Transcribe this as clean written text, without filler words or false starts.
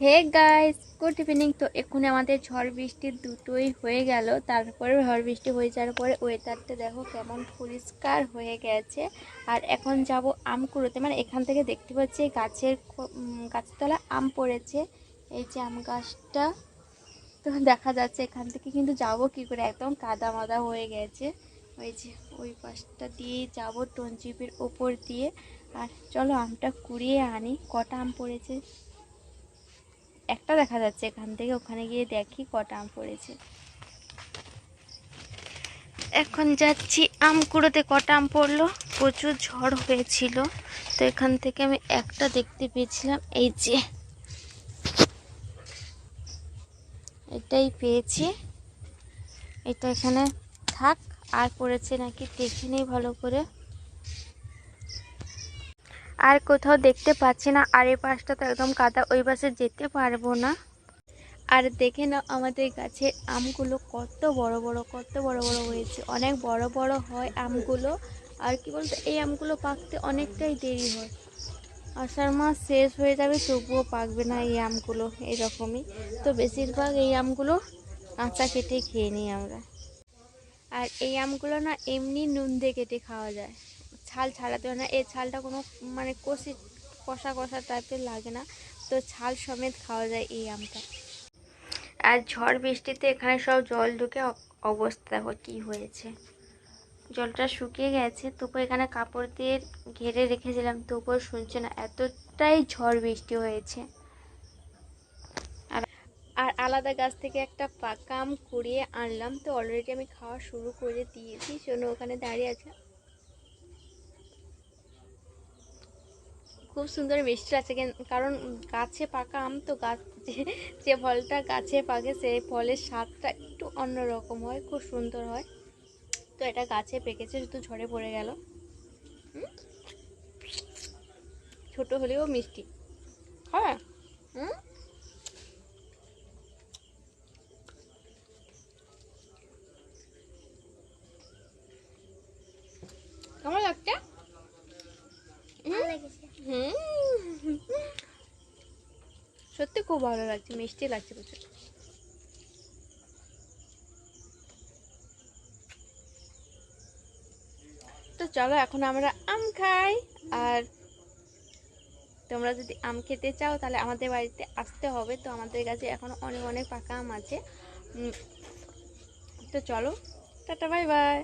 Hey guys, good evening. তো এক্ষুনি আমাদের ঝড় বৃষ্টি দুটোই হয়ে গেল। তারপরে ঝড় বৃষ্টি হয়ে যাওয়ার পরে ওয়েদারটা দেখো কেমন পরিষ্কার হয়ে গেছে। আর এখন যাব আম কুড়োতে, মানে এখান থেকে দেখতে পাচ্ছি গাছের তলা আম পড়েছে। এই যে আম গাছটা তো দেখা যাচ্ছে, এখান থেকে কিন্তু যাব কি করে, একদম কাদা মাদা হয়ে গেছে। ওই যে ওই পাশটা দিয়ে যাব টনচিপের ওপর দিয়ে। আর চলো আমটা কুড়িয়ে আনি। কটা আম পড়েছে একটা দেখা যাচ্ছে এখান থেকে, ওখানে গিয়ে দেখি কটা আম পড়েছে। এখন যাচ্ছি আম কুড়োতে। কটা আম পড়লো, প্রচুর ঝড় হয়েছিল তো এখান থেকে আমি একটা দেখতে পেয়েছিলাম, এই যে এটাই পেয়েছি। এটা এখানে থাক, আর পড়েছে নাকি দেখে নেই ভালো করে। আর কোথাও দেখতে পাচ্ছি না। আর এই পাশটা তো একদম কাদা, ওই পাশে যেতে পারবো না। আর দেখে নাও আমাদের গাছের আমগুলো কত বড় বড় হয়েছে, অনেক বড় বড় হয় আমগুলো। আর কি বলতো, এই আমগুলো পাকতে অনেকটাই দেরি হয়। আষাঢ় মাস শেষ হয়ে যাবে তবুও পাকবে না এই আমগুলো, এরকমই। তো বেশিরভাগ এই আমগুলো কাঁচা কেটে খেয়ে নিই আমরা। আর এই আমগুলো না এমনি নুন দিয়ে কেটে খাওয়া যায়, ছাল ছাড়াতে হয় না। এই ছালটা কোনো মানে কষা কষা টাইপের লাগে না, তো ছাল সমেত খাওয়া যায় এই আমটা। আর ঝড় বৃষ্টিতে এখানে সব জল ঢুকে অবস্থা দেখো কি হয়েছে। জলটা শুকিয়ে গেছে, তবু এখানে কাপড় দিয়ে ঘিরে রেখেছিলাম, তবুও শুনছে না, এতটাই ঝড় বৃষ্টি হয়েছে। আর আলাদা গাছ থেকে একটা পাকা আম কুড়িয়ে আনলাম, তো অলরেডি আমি খাওয়া শুরু করে দিয়েছি। শোনো ওখানে দাঁড়িয়ে আছে, খুব সুন্দর মিষ্টি আছে। কারণ গাছে পাকা আম তো, গাছ যে ফলটা গাছে পাকে সেই ফলের স্বাদটা একটু অন্যরকম হয়, খুব সুন্দর হয়। তো এটা গাছে পেকেছে, শুধু ঝড়ে পড়ে গেল। ছোট হলেও মিষ্টি। হ্যাঁ। কেমন লাগছে? সত্যি খুব ভালো লাগছে, মিষ্টি লাগছে প্রচুর। তো চলো এখন আমরা আম খাই। আর তোমরা যদি আম খেতে চাও তাহলে আমাদের বাড়িতে আসতে হবে। তো আমাদের কাছে এখনো অনেক অনেক পাকা আম আছে। তো চলো, টাটা, বাই বাই।